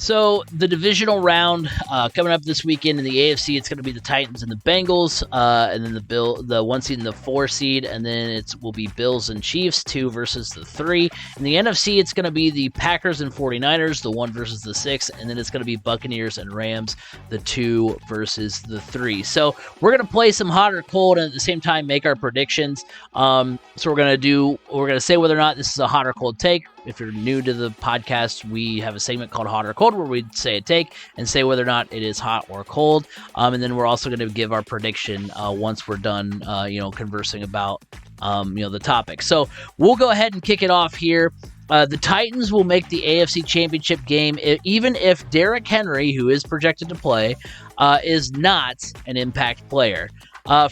So the divisional round coming up this weekend in the AFC, it's going to be the Titans and the Bengals, and then the 1 seed and the 4 seed, and then it will be Bills and Chiefs, 2 versus the 3. In the NFC, it's going to be the Packers and 49ers, the 1 versus the 6, and then it's going to be Buccaneers and Rams, the 2 versus the 3. So we're going to play some hot or cold, and at the same time make our predictions. So we're going to say whether or not this is a hot or cold take. If you're new to the podcast, we have a segment called Hot or Cold where we say a take and say whether or not it is hot or cold. And then we're also going to give our prediction once we're done, conversing about, the topic. So we'll go ahead and kick it off here. The Titans will make the AFC Championship game even if Derrick Henry, who is projected to play, is not an impact player.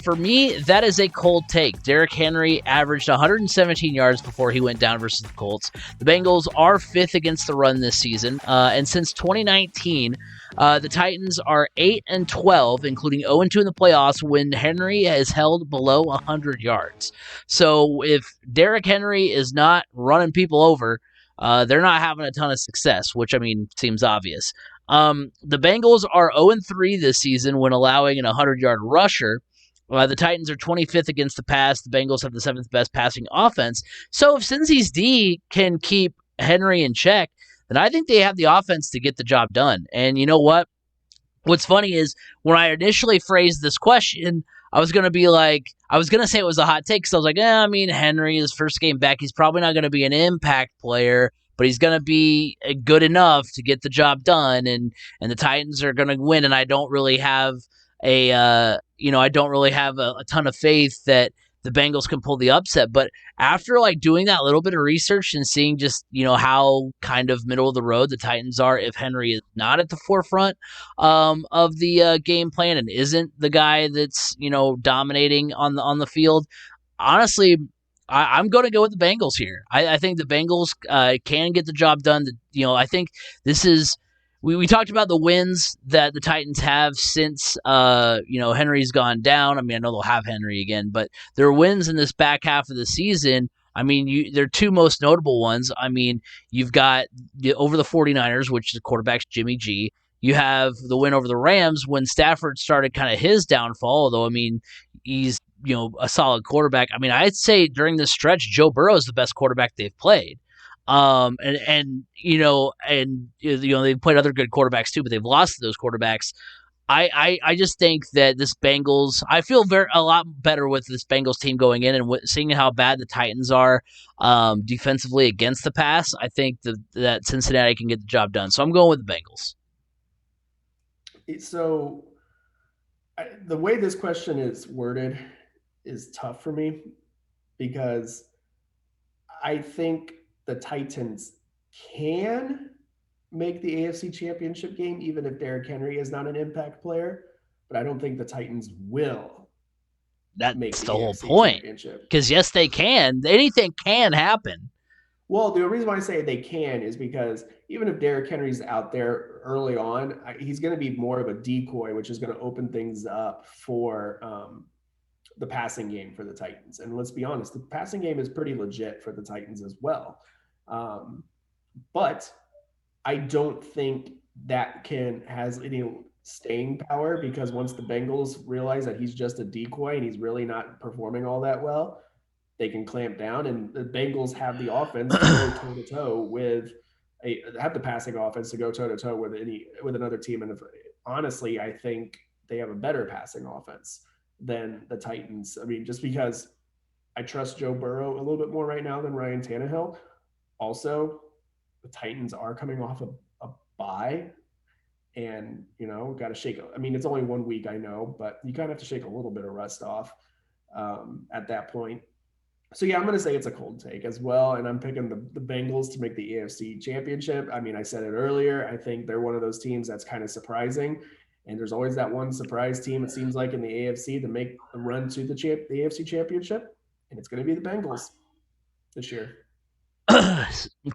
For me, that is a cold take. Derrick Henry averaged 117 yards before he went down versus the Colts. The Bengals are 5th against the run this season, and since 2019, the Titans are 8-12, including 0-2 in the playoffs when Henry has held below 100 yards. So if Derrick Henry is not running people over, they're not having a ton of success, which, seems obvious. The Bengals are 0-3 this season when allowing an 100-yard rusher. The Titans are 25th against the pass. The Bengals have the 7th best passing offense. So if Cincy's D can keep Henry in check, then I think they have the offense to get the job done. And you know what? What's funny is when I initially phrased this question, I was going to say it was a hot take because I was like, Henry, his first game back, he's probably not going to be an impact player, but he's going to be good enough to get the job done, and the Titans are going to win, and I don't really have a ton of faith that the Bengals can pull the upset. But after doing that little bit of research and seeing just, how kind of middle of the road the Titans are if Henry is not at the forefront of the game plan and isn't the guy that's, dominating on the field, honestly, I'm going to go with the Bengals here. I think the Bengals can get the job done. I think this is we talked about the wins that the Titans have since Henry's gone down. I know they'll have Henry again, but their wins in this back half of the season, they're two most notable ones. You've got over the 49ers, which the quarterback's Jimmy G. You have the win over the Rams when Stafford started kind of his downfall, although, he's, a solid quarterback. I'd say during this stretch, Joe Burrow is the best quarterback they've played. They've played other good quarterbacks too, but they've lost to those quarterbacks. I just think that this Bengals, I feel a lot better with this Bengals team going in and seeing how bad the Titans are defensively against the pass. I think that Cincinnati can get the job done. So I'm going with the Bengals. So the way this question is worded is tough for me because I think the Titans can make the AFC Championship game, even if Derrick Henry is not an impact player, but I don't think the Titans will. That's the whole point. Because yes, they can. Anything can happen. Well, the reason why I say they can is because even if Derrick Henry's out there early on, he's going to be more of a decoy, which is going to open things up for the passing game for the Titans. And let's be honest, the passing game is pretty legit for the Titans as well. But I don't think that has any staying power because once the Bengals realize that he's just a decoy and he's really not performing all that well, they can clamp down, and the Bengals have the offense to go toe-to-toe with have the passing offense to go toe-to-toe with another team. And honestly, I think they have a better passing offense than the Titans. Just because I trust Joe Burrow a little bit more right now than Ryan Tannehill. Also, the Titans are coming off a bye, and got to shake. It's only 1 week, I know, but you kind of have to shake a little bit of rust off at that point. So yeah, I'm going to say it's a cold take as well, and I'm picking the Bengals to make the AFC Championship. I said it earlier. I think they're one of those teams that's kind of surprising, and there's always that one surprise team, it seems like, in the AFC to make a run to the AFC Championship, and it's going to be the Bengals this year.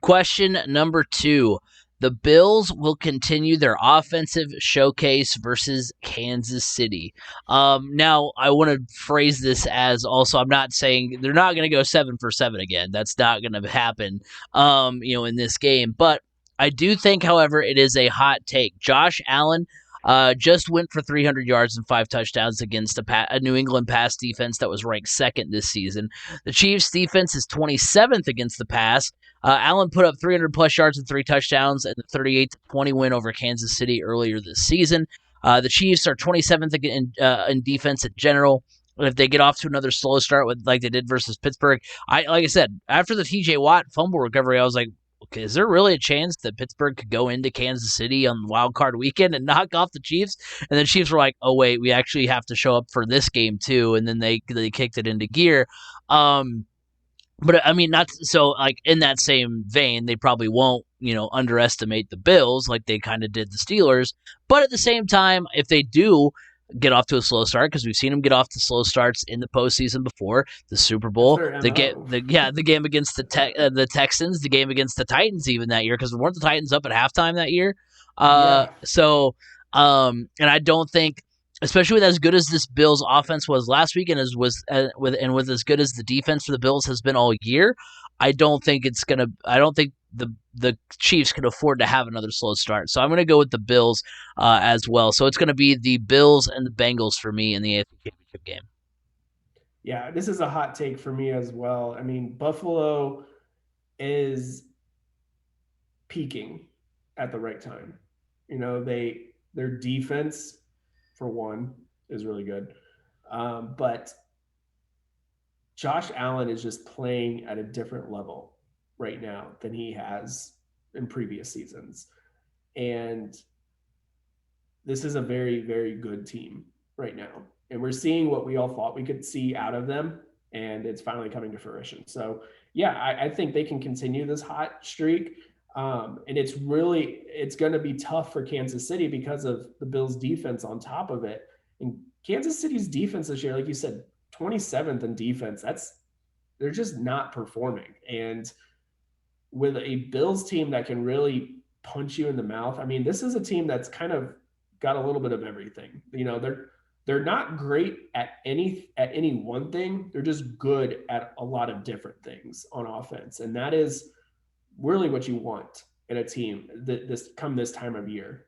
Question number 2. The Bills will continue their offensive showcase versus Kansas City. Now, I want to phrase this as also, I'm not saying they're not going to go 7 for 7 again. That's not going to happen, in this game. But I do think, however, it is a hot take. Josh Allen just went for 300 yards and 5 touchdowns against a New England pass defense that was ranked second this season. The Chiefs' defense is 27th against the pass. Allen put up 300 plus yards and 3 touchdowns in the 38-20 win over Kansas City earlier this season. The Chiefs are 27th in defense in general. And if they get off to another slow start like they did versus Pittsburgh, like I said, after the T.J. Watt fumble recovery, I was like, okay, is there really a chance that Pittsburgh could go into Kansas City on Wild Card Weekend and knock off the Chiefs? And the Chiefs were like, oh wait, we actually have to show up for this game too, and then they kicked it into gear. But I mean, not so like in that same vein, they probably won't, underestimate the Bills like they kind of did the Steelers. But at the same time, if they do get off to a slow start, because we've seen them get off to slow starts in the postseason before, the Super Bowl, the game against the Texans, the game against the Titans even that year, because weren't the Titans up at halftime that year? Yeah. And I don't think, especially with as good as this Bills offense was last week, and with as good as the defense for the Bills has been all year, I don't think the Chiefs can afford to have another slow start. So I'm going to go with the Bills as well. So it's going to be the Bills and the Bengals for me in the AFC Championship game. Yeah, this is a hot take for me as well. I mean, Buffalo is peaking at the right time. Their defense, for one, is really good. But Josh Allen is just playing at a different level right now than he has in previous seasons. And this is a very, very good team right now. And we're seeing what we all thought we could see out of them, and it's finally coming to fruition. So, yeah, I think they can continue this hot streak. And it's going to be tough for Kansas City because of the Bills' defense on top of it. And Kansas City's defense this year, like you said, 27th in defense. They're just not performing. And with a Bills team that can really punch you in the mouth, I mean, this is a team that's kind of got a little bit of everything. They're not great at any one thing. They're just good at a lot of different things on offense, and that is really what you want in a team this time of year.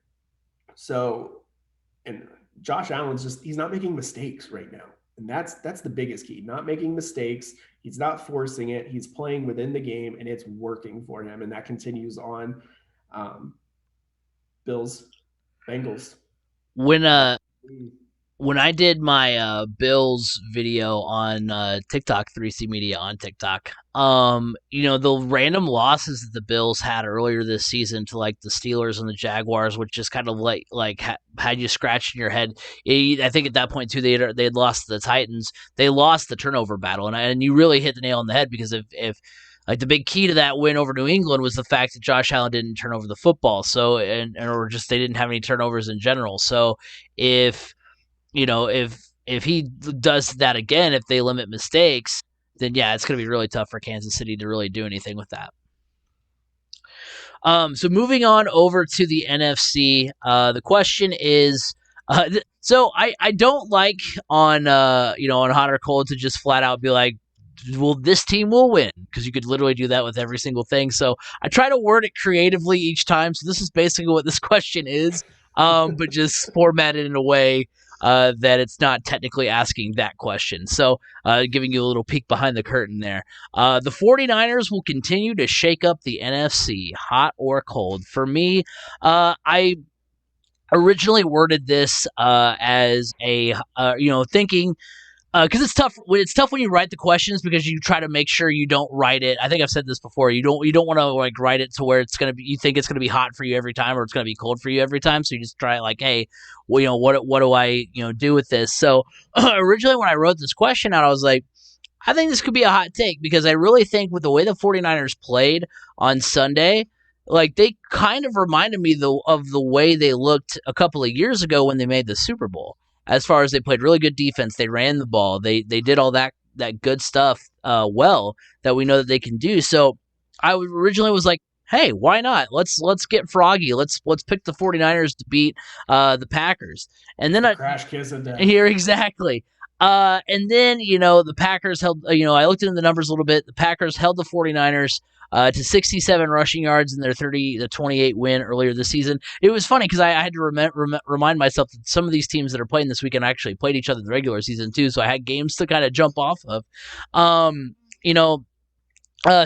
So, and Josh Allen's he's not making mistakes right now. And that's the biggest key, not making mistakes. He's not forcing it. He's playing within the game, and it's working for him. And that continues on. Bills, Bengals. When I did my Bills video on TikTok, 3C Media on TikTok, the random losses that the Bills had earlier this season to like the Steelers and the Jaguars, which just kind of had you scratching your head. I think at that point too, they had lost to the Titans. They lost the turnover battle, and you really hit the nail on the head, because if like the big key to that win over New England was the fact that Josh Allen didn't turn over the football, or just they didn't have any turnovers in general. So if he does that again, if they limit mistakes, then yeah, it's going to be really tough for Kansas City to really do anything with that. So moving on over to the NFC, the question is, so I don't like on Hot or Cold to just flat out be like, well, this team will win, because you could literally do that with every single thing. So I try to word it creatively each time. So this is basically what this question is, but just formatted in a way that it's not technically asking that question. So giving you a little peek behind the curtain there. The 49ers will continue to shake up the NFC, hot or cold. For me, I originally worded this as a, thinking, because it's tough. It's tough when you write the questions, because you try to make sure you don't write it. I think I've said this before. You don't want to write it to where it's gonna be. You think it's gonna be hot for you every time, or it's gonna be cold for you every time. So you just try it like, hey, well, what do I do with this? So originally when I wrote this question out, I was like, I think this could be a hot take, because I really think with the way the 49ers played on Sunday, like they kind of reminded me of the way they looked a couple of years ago when they made the Super Bowl. As far as they played really good defense, they ran the ball, they did all that good stuff well, that we know that they can do. So I originally was like, hey, why not? Let's get froggy. Let's pick the 49ers to beat the Packers. And then crash kiss of death. Here, exactly. And then, the Packers held, I looked into the numbers a little bit. The Packers held the 49ers to 67 rushing yards in their 30-28 win earlier this season. It was funny because I had to remind myself that some of these teams that are playing this weekend actually played each other in the regular season too, so I had games to kind of jump off of. You know,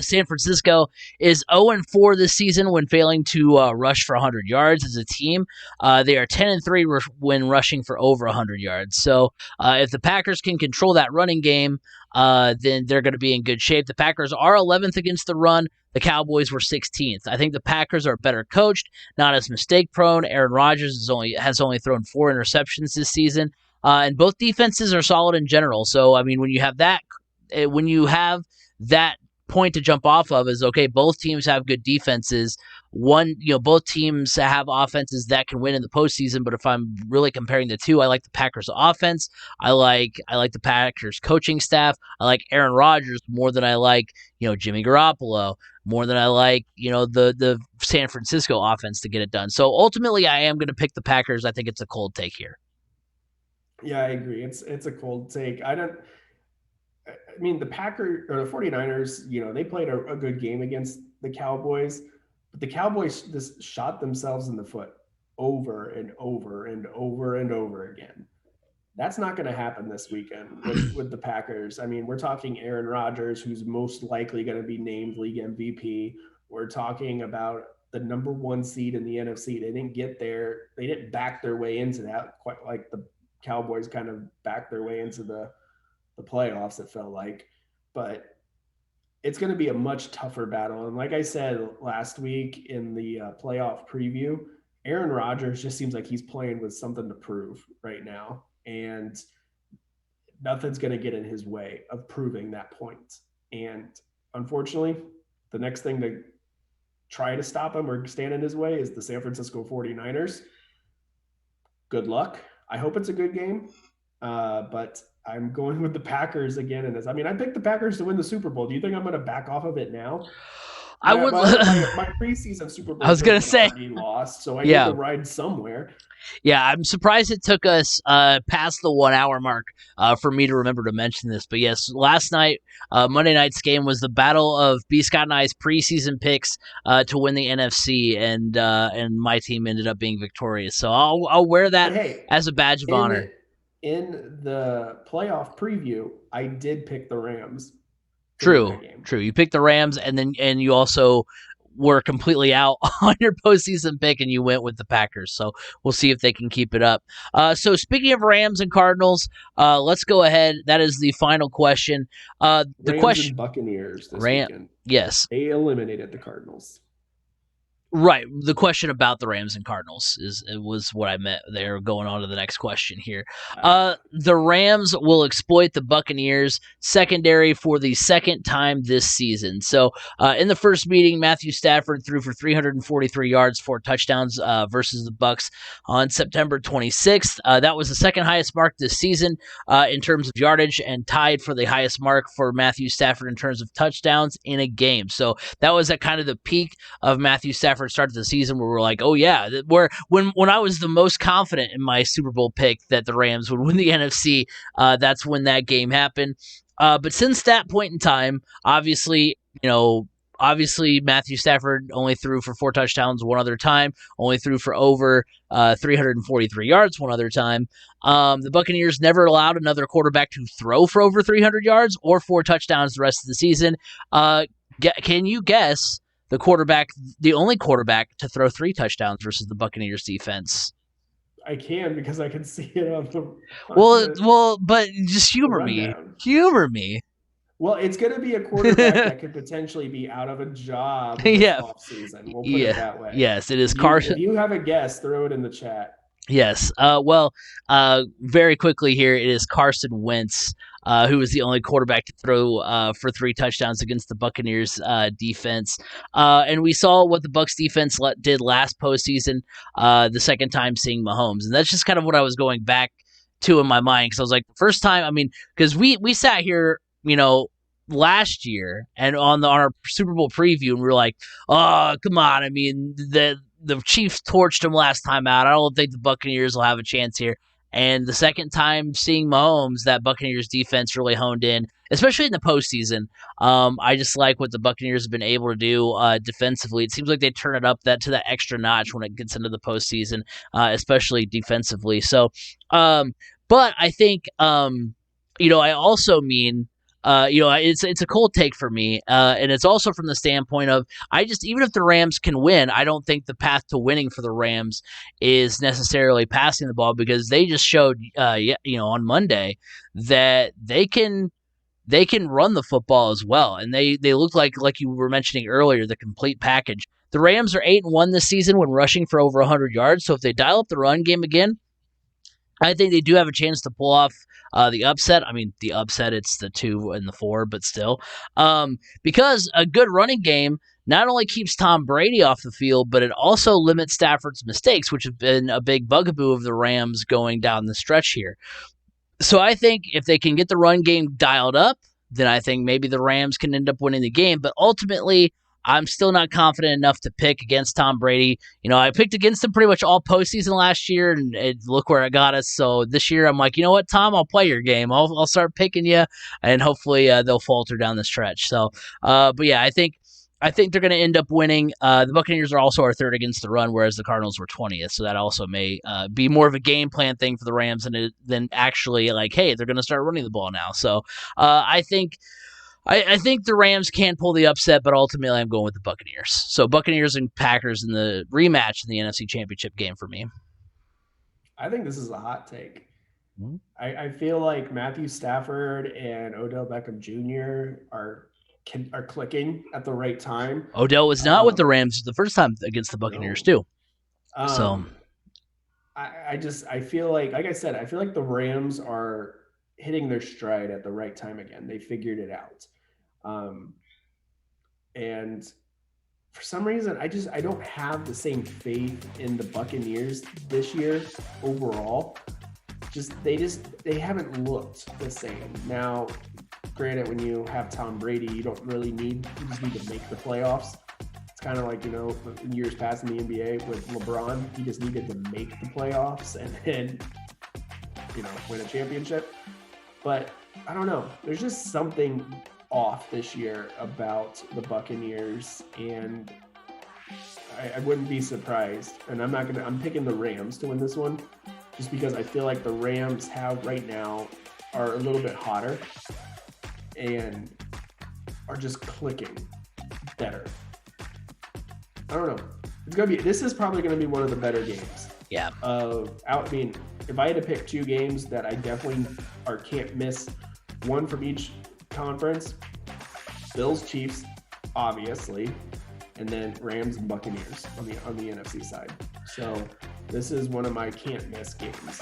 San Francisco is 0-4 this season when failing to rush for 100 yards as a team. They are 10-3 when rushing for over 100 yards. So if the Packers can control that running game, then they're going to be in good shape. The Packers are 11th against the run. The Cowboys were 16th. I think the Packers are better coached, not as mistake prone. Aaron Rodgers has only thrown 4 interceptions this season, and both defenses are solid in general. So I mean, when you have that point to jump off of is okay. Both teams have good defenses. Both teams have offenses that can win in the postseason. But if I'm really comparing the two, I like the Packers' offense. I like the Packers' coaching staff. I like Aaron Rodgers more than I like Jimmy Garoppolo. More than I like the San Francisco offense to get it done. So ultimately, I am going to pick the Packers. I think it's a cold take here. Yeah, I agree. It's a cold take. I mean, the Packers or the 49ers, they played a good game against the Cowboys, but the Cowboys just shot themselves in the foot over and over and over and over again. That's not going to happen this weekend with the Packers. I mean, we're talking Aaron Rodgers, who's most likely going to be named league MVP. We're talking about the number 1 seed in the NFC. They didn't get there. They didn't back their way into that quite like the Cowboys kind of backed their way into the playoffs, it felt like. But it's going to be a much tougher battle. And like I said last week in the playoff preview, Aaron Rodgers just seems like he's playing with something to prove right now. And nothing's going to get in his way of proving that point. And unfortunately, the next thing to try to stop him or stand in his way is the San Francisco 49ers. Good luck. I hope it's a good game. But I'm going with the Packers again in this. I mean, I picked the Packers to win the Super Bowl. Do you think I'm going to back off of it now? I would. My preseason Super Bowl. I was going to say already lost, so I need to ride somewhere. Yeah, I'm surprised it took us past the 1 hour mark for me to remember to mention this. But yes, last night, Monday night's game was the battle of B. Scott and I's preseason picks to win the NFC, and my team ended up being victorious. So I'll wear that as a badge of honor. In the playoff preview, I did pick the Rams. True. You picked the Rams, and you also were completely out on your postseason pick, and you went with the Packers. So we'll see if they can keep it up. So speaking of Rams and Cardinals, let's go ahead. That is the final question. The Rams question and Buccaneers this weekend. Yes, they eliminated the Cardinals. Right. The question about the Rams and Cardinals was what I meant. They're going on to the next question here. The Rams will exploit the Buccaneers secondary for the second time this season. So in the first meeting, Matthew Stafford threw for 343 yards, 4 touchdowns versus the Bucs on September 26th. That was the second highest mark this season in terms of yardage, and tied for the highest mark for Matthew Stafford in terms of touchdowns in a game. So that was at kind of the peak of Matthew Stafford started the season, where we're like, oh yeah, when I was the most confident in my Super Bowl pick that the Rams would win the NFC, that's when that game happened. But since that point in time, obviously Matthew Stafford only threw for 4 touchdowns one other time, only threw for over 343 yards one other time. The Buccaneers never allowed another quarterback to throw for over 300 yards or 4 touchdowns the rest of the season. Can you guess the only quarterback to throw 3 touchdowns versus the Buccaneers defense? I can, because I can see it on the. But just humor me. Well, it's going to be a quarterback that could potentially be out of a job this offseason. We'll put it that way. Yes, it is Carson. If you have a guess, throw it in the chat. Yes. Very quickly here, it is Carson Wentz, who was the only quarterback to throw for 3 touchdowns against the Buccaneers defense. And we saw what the Bucs defense did last postseason, the second time seeing Mahomes. And that's just kind of what I was going back to in my mind, because I was like, the first time, I mean, because we sat here, last year and on our Super Bowl preview, and we were like, oh, come on. I mean, the Chiefs torched them last time out. I don't think the Buccaneers will have a chance here. And the second time seeing Mahomes, that Buccaneers defense really honed in especially in the postseason. I just like what the Buccaneers have been able to do defensively. It seems like they turn it up to that extra notch when it gets into the postseason, especially defensively. So, but I think I also mean. It's a cold take for me, and it's also from the standpoint of I just even if the Rams can win, I don't think the path to winning for the Rams is necessarily passing the ball because they just showed, on Monday that they can run the football as well, and they look like you were mentioning earlier, the complete package. The Rams are 8-1 this season when rushing for over 100 yards. So if they dial up the run game again, I think they do have a chance to pull off the upset. I mean, the upset, it's the 2 and the 4, but still. Because a good running game not only keeps Tom Brady off the field, but it also limits Stafford's mistakes, which have been a big bugaboo of the Rams going down the stretch here. So I think if they can get the run game dialed up, then I think maybe the Rams can end up winning the game. But ultimately, I'm still not confident enough to pick against Tom Brady. I picked against him pretty much all postseason last year, and look where it got us. So this year, I'm like, you know what, Tom, I'll play your game. I'll start picking you, and hopefully they'll falter down the stretch. So, but yeah, I think they're going to end up winning. The Buccaneers are also our third against the run, whereas the Cardinals were 20th. So that also may be more of a game plan thing for the Rams than actually like, hey, they're going to start running the ball now. So I think the Rams can pull the upset, but ultimately I'm going with the Buccaneers. So Buccaneers and Packers in the rematch in the NFC Championship game for me. I think this is a hot take. Mm-hmm. I feel like Matthew Stafford and Odell Beckham Jr. are clicking at the right time. Odell was not with the Rams the first time against the Buccaneers too. So I feel like I said, I feel like the Rams are hitting their stride at the right time again. They figured it out. And for some reason, I don't have the same faith in the Buccaneers this year overall. They haven't looked the same. Now, granted, when you have Tom Brady, you just need to make the playoffs. It's kind of like, in years past in the NBA with LeBron, he just needed to make the playoffs and then, win a championship. But I don't know. There's just something off this year about the Buccaneers, and I wouldn't be surprised. And I'm picking the Rams to win this one just because I feel like the Rams right now are a little bit hotter and are just clicking better. I don't know. This is probably going to be one of the better games. Yeah. If I had to pick two games that I definitely can't miss, one from each conference, Bills, Chiefs, obviously, and then Rams and Buccaneers on the NFC side. So this is one of my can't miss games.